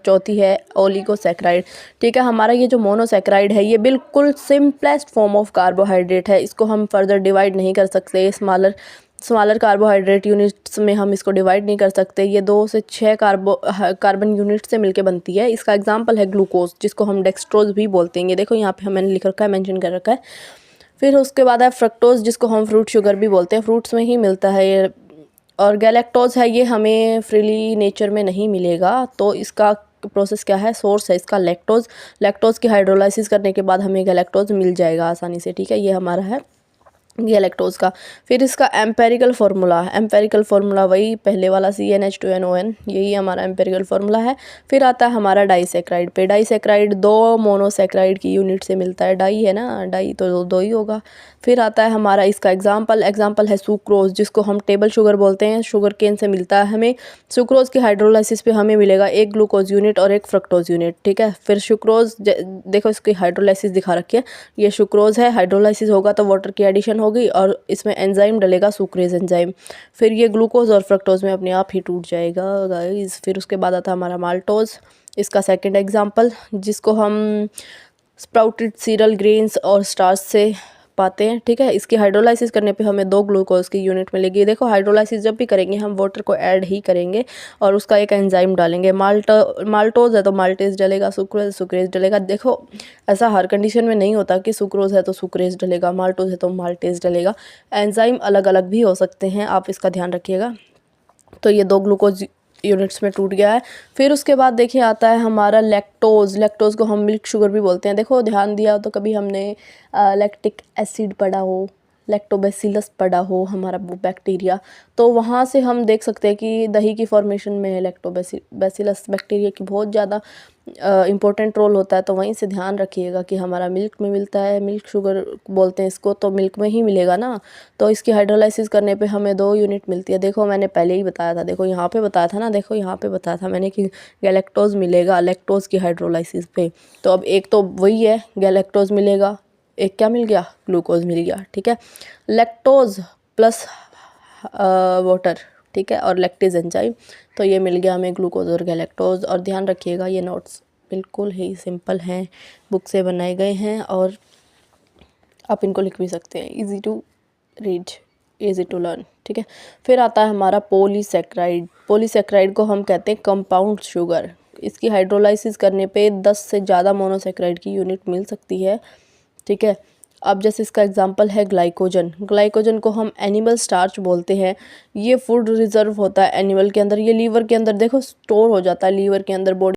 चौथी है ओलिगोसैकेराइड। ठीक है, हमारा ये जो मोनोसैकेराइड है ये बिल्कुल सिंपलेस्ट फॉर्म ऑफ कार्बोहाइड्रेट है। इसको हम फर्दर डिवाइड नहीं कर सकते, स्मॉलर कार्बोहाइड्रेट यूनिट्स में हम इसको डिवाइड नहीं कर सकते। ये 2 से 6 कार्बन यूनिट से मिलके बनती है। इसका एग्जांपल है ग्लूकोज, जिसको हम डेक्सट्रोज भी बोलते हैं। ये देखो यहाँ पे मैंने लिख रखा है, मेंशन कर रखा है। फिर उसके बाद है फ्रक्टोज, जिसको हम फ्रूट शुगर भी बोलते हैं, फ्रूट्स में ही मिलता है ये। और गैलेक्टोज है, ये हमें फ्रीली नेचर में नहीं मिलेगा। तो इसका प्रोसेस क्या है, सोर्स है इसका लैक्टोज की हाइड्रोलाइसिस करने के बाद हमें गैलेक्टोज मिल जाएगा आसानी से। ठीक है, ये हमारा है गैलेक्टोज का। फिर इसका एम्पेरिकल फार्मूला वही पहले वाला CnH2nOn, यही हमारा एम्पेरिकल फार्मूला है। फिर आता है हमारा डाइसैकेराइड पे। डाइसैकेराइड 2 मोनोसैकेराइड की यूनिट से मिलता है। डाई है ना, डाई तो 2 ही होगा। फिर आता है हमारा इसका एग्जाम्पल है सुक्रोज, जिसको हम टेबल शुगर बोलते हैं। शुगर केन से मिलता है हमें। सुक्रोज की हाइड्रोलाइसिस पे हमें मिलेगा 1 ग्लूकोज यूनिट और 1 फ्रक्टोज यूनिट। ठीक है, फिर सुक्रोज देखो इसकी हाइड्रोलाइसिस दिखा रखी है, ये सुक्रोज है। हाइड्रोलाइसिस होगा तो वाटर की एडिशन होगी और इसमें एंजाइम डलेगा, सुक्रेज एंजाइम। फिर ये ग्लूकोज और फ्रक्टोज में अपने आप ही टूट जाएगा गाइस। फिर उसके बाद आता है हमारा माल्टोज, इसका सेकंड एग्जांपल, जिसको हम स्प्राउटेड सीरियल ग्रेन्स और स्टार्च से पाते हैं। ठीक है, इसकी हाइड्रोलाइसिस करने पे हमें 2 ग्लूकोज की यूनिट मिलेगी। देखो हाइड्रोलाइसिस जब भी करेंगे हम वाटर को ऐड ही करेंगे और उसका एक एंजाइम डालेंगे। माल्टोज है तो माल्टेज डलेगा, सुक्रेज डलेगा। देखो ऐसा हर कंडीशन में नहीं होता कि सुक्रोज है तो सुक्रेज डलेगा, माल्टोज है तो माल्टेज डलेगा। एंजाइम अलग अलग भी हो सकते हैं, आप इसका ध्यान रखिएगा। तो ये 2 ग्लूकोज यूनिट्स में टूट गया है। फिर उसके बाद देखिए आता है हमारा लैक्टोज को हम मिल्क शुगर भी बोलते हैं। देखो ध्यान दिया तो कभी हमने लैक्टिक एसिड पढ़ा हो, लैक्टोबैसिलस पढ़ा हो, हमारा वो बैक्टीरिया, तो वहाँ से हम देख सकते हैं कि दही की फॉर्मेशन में लैक्टोबैसिलस बैक्टीरिया की बहुत ज़्यादा इम्पोर्टेंट रोल होता है। तो वहीं से ध्यान रखिएगा कि हमारा मिल्क में मिलता है, मिल्क शुगर बोलते हैं इसको, तो मिल्क में ही मिलेगा ना। तो इसकी हाइड्रोलाइसिस करने पे हमें 2 यूनिट मिलती है। देखो मैंने पहले ही बताया था, देखो यहाँ पे बताया था ना, देखो यहाँ पे बताया था मैंने कि गैलेक्टोज मिलेगा लैक्टोज की हाइड्रोलाइसिस पे। तो अब एक तो वही है, गैलेक्टोज मिलेगा, एक क्या मिल गया, ग्लूकोज मिल गया। ठीक है, लैक्टोज प्लस वाटर, ठीक है, और लैक्टेज एंजाइम, तो ये मिल गया हमें ग्लूकोज और गैलेक्टोज। और ध्यान रखिएगा ये नोट्स बिल्कुल ही सिंपल हैं, बुक से बनाए गए हैं और आप इनको लिख भी सकते हैं। Easy to read, easy to learn. ठीक है, फिर आता है हमारा पॉलीसैकेराइड को हम कहते हैं कंपाउंड शुगर। इसकी हाइड्रोलाइसिस करने पे 10 से ज़्यादा मोनोसैकेराइड की यूनिट मिल सकती है। ठीक है, अब जैसे इसका एग्जांपल है ग्लाइकोजन को हम एनिमल स्टार्च बोलते हैं। ये फूड रिजर्व होता है एनिमल के अंदर, ये लीवर के अंदर देखो स्टोर हो जाता है, लीवर के अंदर बॉडी